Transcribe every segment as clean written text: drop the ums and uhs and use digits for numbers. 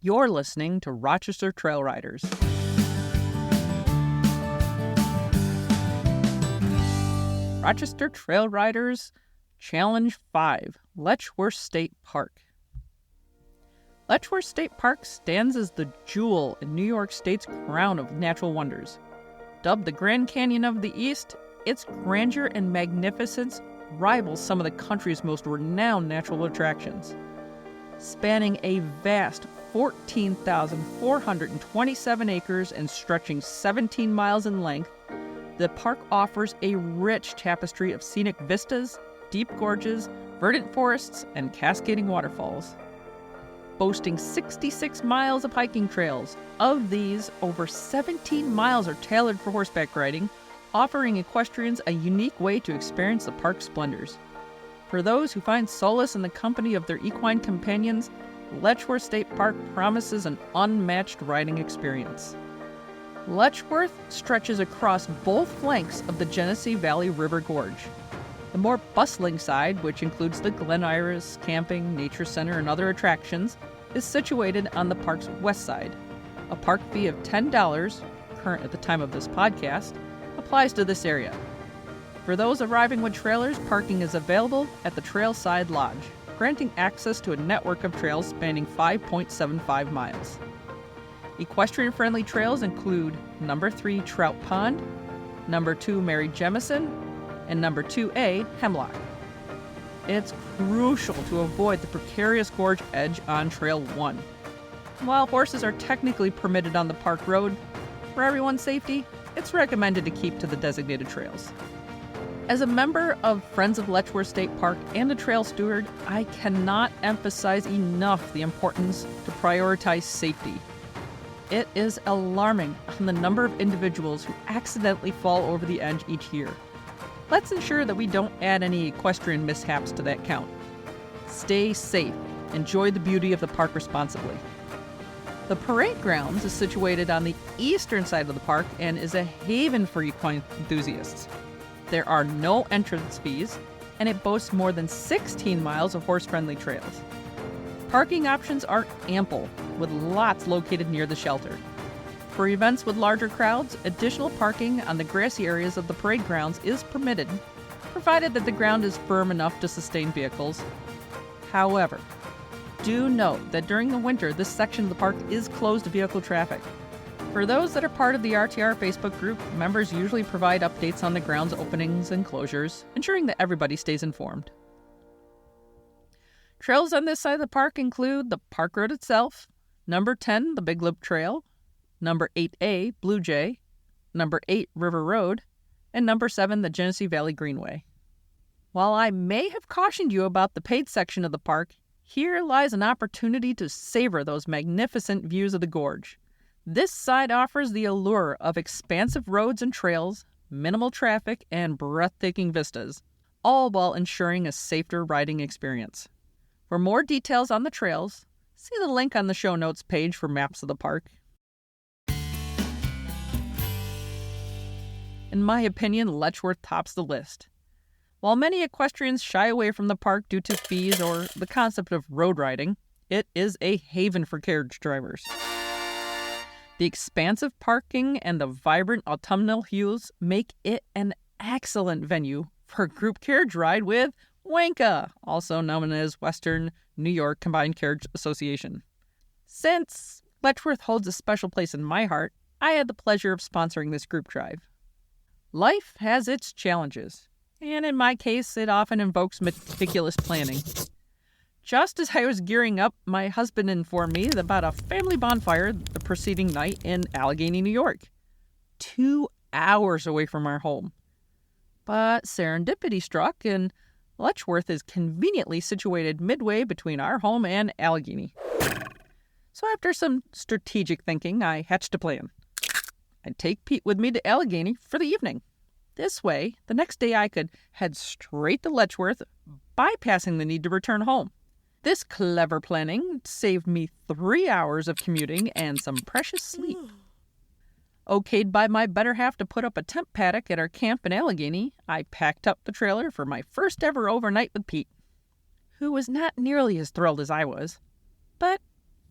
You're listening to Rochester Trail Riders. Rochester Trail Riders Challenge 5, Letchworth State Park. Letchworth State Park stands as the jewel in New York State's crown of natural wonders. Dubbed the Grand Canyon of the East, its grandeur and magnificence rivals some of the country's most renowned natural attractions. Spanning a vast 14,427 acres and stretching 17 miles in length, the park offers a rich tapestry of scenic vistas, deep gorges, verdant forests, and cascading waterfalls. Boasting 66 miles of hiking trails, of these, over 17 miles are tailored for horseback riding, offering equestrians a unique way to experience the park's splendors. For those who find solace in the company of their equine companions, Letchworth State Park promises an unmatched riding experience. Letchworth stretches across both flanks of the Genesee Valley River Gorge. The more bustling side, which includes the Glen Iris, Camping, Nature Center, and other attractions, is situated on the park's west side. A park fee of $10, current at the time of this podcast, applies to this area. For those arriving with trailers, parking is available at the Trailside Lodge, granting access to a network of trails spanning 5.75 miles. Equestrian-friendly trails include number 3 Trout Pond, number 2 Mary Jemison, and number 2A Hemlock. It's crucial to avoid the precarious gorge edge on Trail 1. While horses are technically permitted on the park road, for everyone's safety, it's recommended to keep to the designated trails. As a member of Friends of Letchworth State Park and a trail steward, I cannot emphasize enough the importance to prioritize safety. It is alarming on the number of individuals who accidentally fall over the edge each year. Let's ensure that we don't add any equestrian mishaps to that count. Stay safe. Enjoy the beauty of the park responsibly. The parade grounds is situated on the eastern side of the park and is a haven for equine enthusiasts. There are no entrance fees, and it boasts more than 16 miles of horse-friendly trails. Parking options are ample, with lots located near the shelter. For events with larger crowds, additional parking on the grassy areas of the parade grounds is permitted, provided that the ground is firm enough to sustain vehicles. However, do note that during the winter, this section of the park is closed to vehicle traffic. For those that are part of the RTR Facebook group, members usually provide updates on the grounds openings and closures, ensuring that everybody stays informed. Trails on this side of the park include the park road itself, number 10, the Big Loop Trail, number 8A, Blue Jay, number 8, River Road, and number 7, the Genesee Valley Greenway. While I may have cautioned you about the paid section of the park, here lies an opportunity to savor those magnificent views of the gorge. This side offers the allure of expansive roads and trails, minimal traffic, and breathtaking vistas, all while ensuring a safer riding experience. For more details on the trails, see the link on the show notes page for maps of the park. In my opinion, Letchworth tops the list. While many equestrians shy away from the park due to fees or the concept of road riding, it is a haven for carriage drivers. The expansive parking and the vibrant autumnal hues make it an excellent venue for a group carriage ride with WANCA, also known as Western New York Combined Carriage Association. Since Letchworth holds a special place in my heart, I had the pleasure of sponsoring this group drive. Life has its challenges, and in my case, it often invokes meticulous planning. Just as I was gearing up, my husband informed me about a family bonfire the preceding night in Allegheny, New York, 2 hours away from our home. But serendipity struck, and Letchworth is conveniently situated midway between our home and Allegheny. So after some strategic thinking, I hatched a plan. I'd take Pete with me to Allegheny for the evening. This way, the next day I could head straight to Letchworth, bypassing the need to return home. This clever planning saved me 3 hours of commuting and some precious sleep. Okayed by my better half to put up a tent paddock at our camp in Allegheny, I packed up the trailer for my first ever overnight with Pete, who was not nearly as thrilled as I was. But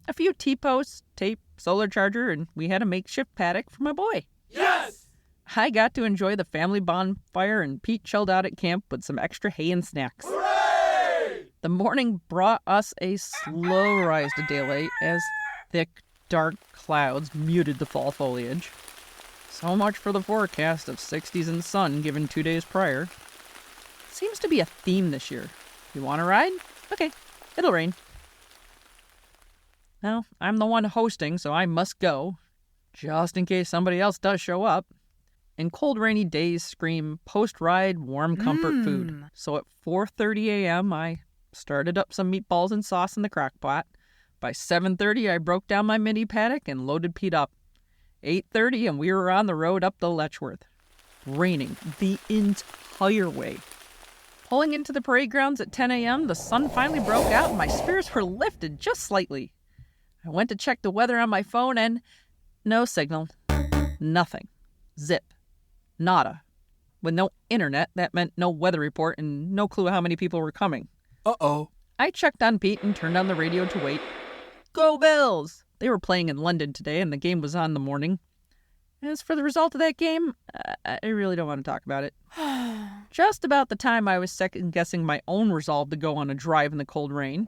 a few T-posts, tape, solar charger, and we had a makeshift paddock for my boy. Yes! I got to enjoy the family bonfire, and Pete chilled out at camp with some extra hay and snacks. Hooray! The morning brought us a slow rise to daylight as thick, dark clouds muted the fall foliage. So much for the forecast of 60s and sun given 2 days prior. Seems to be a theme this year. You want to ride? Okay, it'll rain. Well, I'm the one hosting, so I must go, just in case somebody else does show up. And cold, rainy days scream post-ride warm comfort food. So at 4:30 a.m., I started up some meatballs and sauce in the crock pot. By 7:30, I broke down my mini paddock and loaded Pete up. 8:30, and we were on the road up to Letchworth. Raining the entire way. Pulling into the parade grounds at 10 a.m., the sun finally broke out and my spirits were lifted just slightly. I went to check the weather on my phone and no signal. Nothing. Zip. Nada. With no internet, that meant no weather report and no clue how many people were coming. Uh-oh. I checked on Pete and turned on the radio to wait. Go Bills! They were playing in London today and the game was on in the morning. As for the result of that game, I really don't want to talk about it. Just about the time I was second-guessing my own resolve to go on a drive in the cold rain,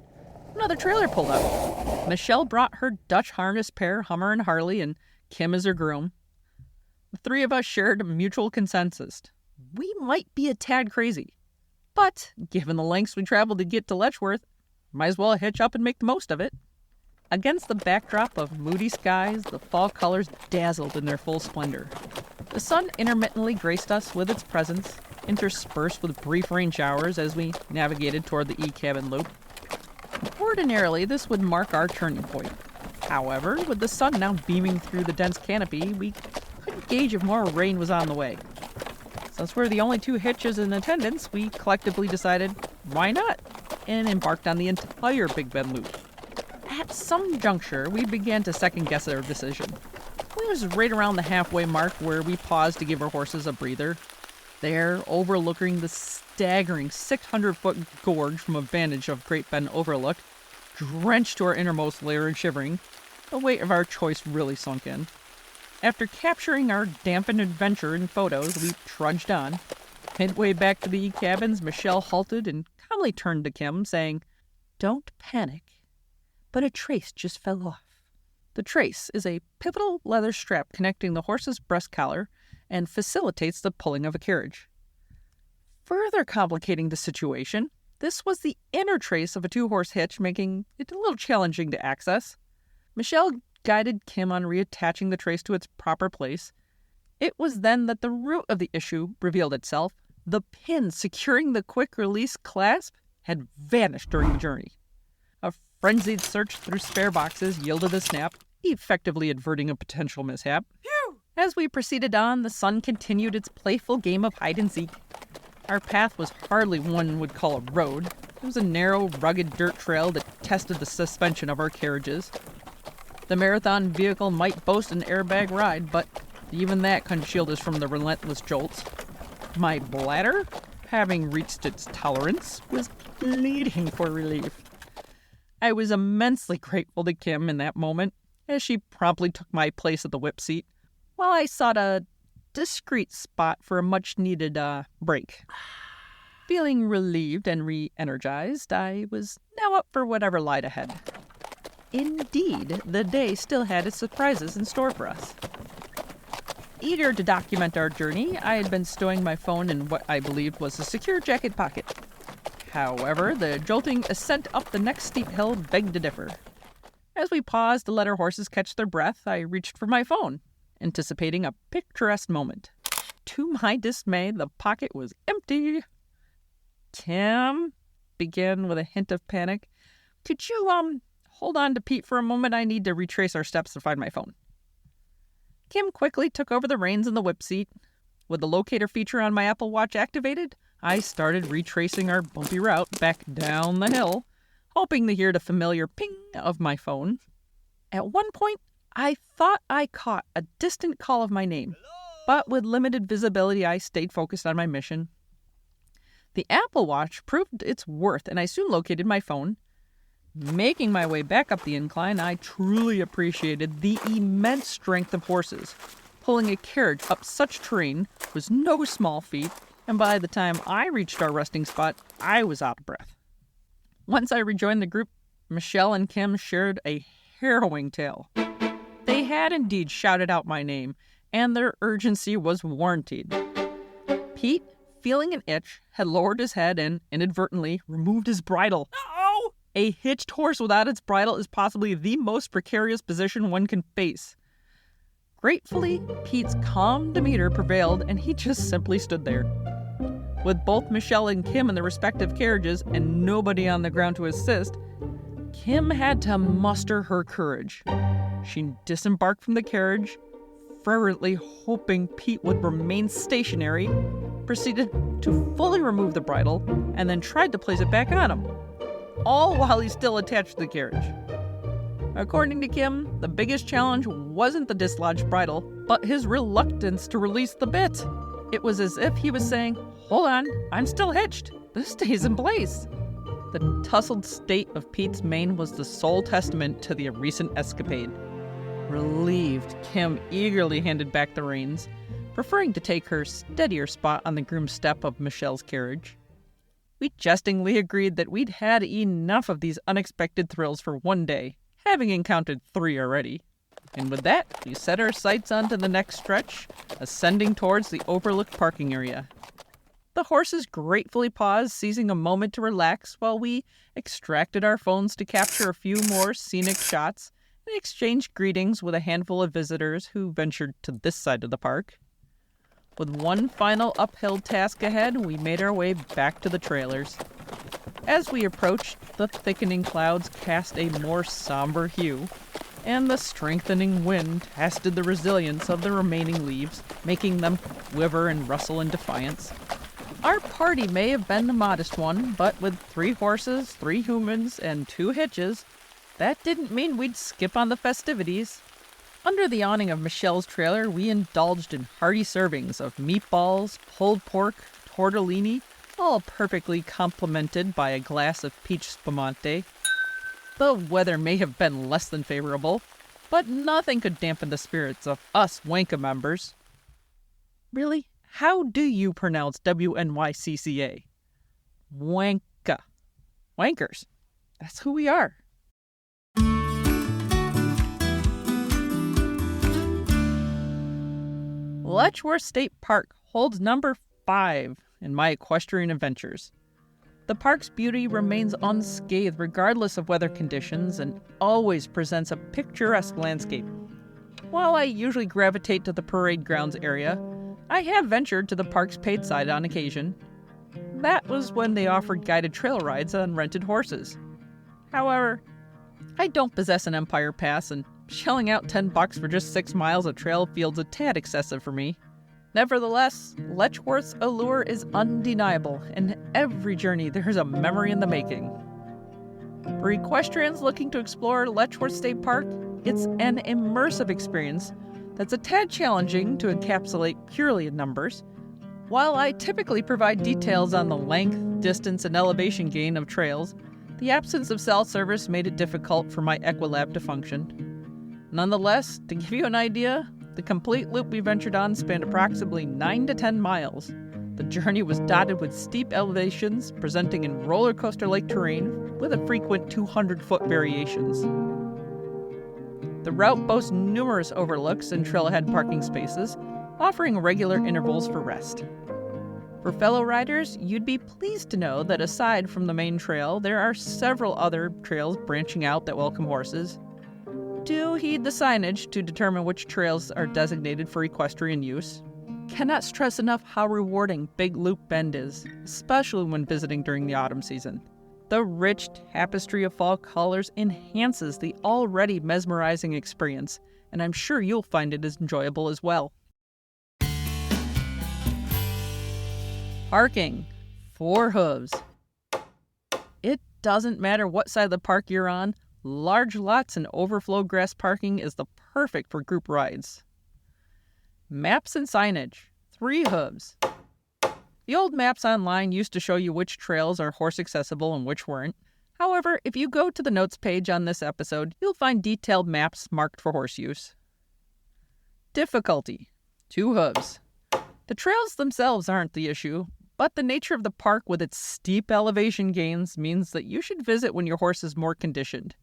another trailer pulled up. Michelle brought her Dutch harness pair, Hummer and Harley, and Kim as her groom. The three of us shared a mutual consensus. We might be a tad crazy. But, given the lengths we traveled to get to Letchworth, might as well hitch up and make the most of it. Against the backdrop of moody skies, the fall colors dazzled in their full splendor. The sun intermittently graced us with its presence, interspersed with brief rain showers as we navigated toward the E-cabin loop. Ordinarily, this would mark our turning point. However, with the sun now beaming through the dense canopy, we couldn't gauge if more rain was on the way. Since we're the only two hitches in attendance, we collectively decided, why not? And embarked on the entire Big Bend loop. At some juncture, we began to second-guess our decision. We was right around the halfway mark where we paused to give our horses a breather. There, overlooking the staggering 600-foot gorge from a vantage of Great Bend Overlook, drenched to our innermost layer and shivering, the weight of our choice really sunk in. After capturing our dampened adventure in photos, we trudged on. Midway back to the E-cabins, Michelle halted and calmly turned to Kim, saying, "Don't panic, but a trace just fell off." The trace is a pivotal leather strap connecting the horse's breast collar and facilitates the pulling of a carriage. Further complicating the situation, this was the inner trace of a two-horse hitch, making it a little challenging to access. Michelle guided Kim on reattaching the trace to its proper place. It was then that the root of the issue revealed itself. The pin securing the quick-release clasp had vanished during the journey. A frenzied search through spare boxes yielded a snap, effectively averting a potential mishap. Phew! As we proceeded on, the sun continued its playful game of hide-and-seek. Our path was hardly one would call a road. It was a narrow, rugged dirt trail that tested the suspension of our carriages. The marathon vehicle might boast an airbag ride, but even that couldn't shield us from the relentless jolts. My bladder, having reached its tolerance, was bleeding for relief. I was immensely grateful to Kim in that moment, as she promptly took my place at the whip seat, while I sought a discreet spot for a much-needed break. Feeling relieved and re-energized, I was now up for whatever lied ahead. Indeed, the day still had its surprises in store for us. Eager to document our journey, I had been stowing my phone in what I believed was a secure jacket pocket. However, the jolting ascent up the next steep hill begged to differ. As we paused to let our horses catch their breath, I reached for my phone, anticipating a picturesque moment. To my dismay, the pocket was empty. "Kim," began with a hint of panic, "could you, hold on to Pete for a moment? I need to retrace our steps to find my phone." Kim quickly took over the reins in the whip seat. With the locator feature on my Apple Watch activated, I started retracing our bumpy route back down the hill, hoping to hear the familiar ping of my phone. At one point, I thought I caught a distant call of my name, but with limited visibility, I stayed focused on my mission. The Apple Watch proved its worth, and I soon located my phone. Making my way back up the incline, I truly appreciated the immense strength of horses. Pulling a carriage up such terrain was no small feat, and by the time I reached our resting spot, I was out of breath. Once I rejoined the group, Michelle and Kim shared a harrowing tale. They had indeed shouted out my name, and their urgency was warranted. Pete, feeling an itch, had lowered his head and, inadvertently, removed his bridle. Uh-oh! A hitched horse without its bridle is possibly the most precarious position one can face. Gratefully, Pete's calm demeanor prevailed, and he just simply stood there. With both Michelle and Kim in their respective carriages and nobody on the ground to assist, Kim had to muster her courage. She disembarked from the carriage, fervently hoping Pete would remain stationary, proceeded to fully remove the bridle, and then tried to place it back on him, all while he's still attached to the carriage. According to Kim, the biggest challenge wasn't the dislodged bridle, but his reluctance to release the bit. It was as if he was saying, "Hold on, I'm still hitched. This stays in place." The tousled state of Pete's mane was the sole testament to the recent escapade. Relieved, Kim eagerly handed back the reins, preferring to take her steadier spot on the groom step of Michelle's carriage. We jestingly agreed that we'd had enough of these unexpected thrills for one day, having encountered 3 already. And with that, we set our sights onto the next stretch, ascending towards the overlooked parking area. The horses gratefully paused, seizing a moment to relax while we extracted our phones to capture a few more scenic shots and exchanged greetings with a handful of visitors who ventured to this side of the park. With one final uphill task ahead, we made our way back to the trailers. As we approached, the thickening clouds cast a more somber hue, and the strengthening wind tested the resilience of the remaining leaves, making them quiver and rustle in defiance. Our party may have been the modest one, but with 3 horses, 3 humans, and 2 hitches, that didn't mean we'd skip on the festivities. Under the awning of Michelle's trailer, we indulged in hearty servings of meatballs, pulled pork, tortellini, all perfectly complemented by a glass of peach spumante. The weather may have been less than favorable, but nothing could dampen the spirits of us Wanka members. Really? How do you pronounce WNYCCA? Wanka. Wankers. That's who we are. Letchworth State Park holds number 5 in my equestrian adventures. The park's beauty remains unscathed regardless of weather conditions and always presents a picturesque landscape. While I usually gravitate to the parade grounds area, I have ventured to the park's paid side on occasion. That was when they offered guided trail rides on rented horses. However, I don't possess an Empire Pass, and shelling out $10 for just 6 miles of trail feels a tad excessive for me. Nevertheless, Letchworth's allure is undeniable. In every journey, there's a memory in the making. For equestrians looking to explore Letchworth State Park, it's an immersive experience that's a tad challenging to encapsulate purely in numbers. While I typically provide details on the length, distance, and elevation gain of trails, the absence of cell service made it difficult for my Equilab to function. Nonetheless, to give you an idea, the complete loop we ventured on spanned approximately 9 to 10 miles. The journey was dotted with steep elevations, presenting in roller coaster-like terrain with a frequent 200-foot variations. The route boasts numerous overlooks and trailhead parking spaces, offering regular intervals for rest. For fellow riders, you'd be pleased to know that aside from the main trail, there are several other trails branching out that welcome horses. Do heed the signage to determine which trails are designated for equestrian use. Cannot stress enough how rewarding Big Loop Bend is, especially when visiting during the autumn season. The rich tapestry of fall colors enhances the already mesmerizing experience, and I'm sure you'll find it as enjoyable as well. Parking. 4 hooves. It doesn't matter what side of the park you're on, large lots and overflow grass parking is the perfect for group rides. Maps and signage. 3 hooves. The old maps online used to show you which trails are horse accessible and which weren't. However, if you go to the notes page on this episode, you'll find detailed maps marked for horse use. Difficulty: 2 hooves. The trails themselves aren't the issue, but the nature of the park with its steep elevation gains means that you should visit when your horse is more conditioned.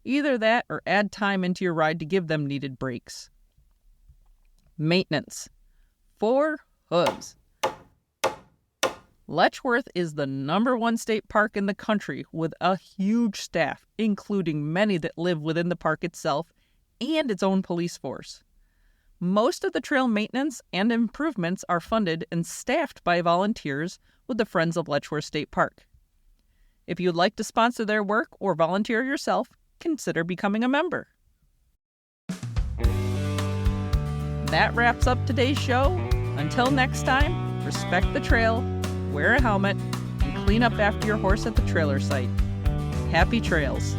Either that or add time into your ride to give them needed breaks. Maintenance: 4 hooves. Letchworth is the #1 state park in the country with a huge staff, including many that live within the park itself and its own police force. Most of the trail maintenance and improvements are funded and staffed by volunteers with the Friends of Letchworth State Park. If you'd like to sponsor their work or volunteer yourself, consider becoming a member. That wraps up today's show. Until next time, respect the trail, wear a helmet, and clean up after your horse at the trailer site. Happy trails.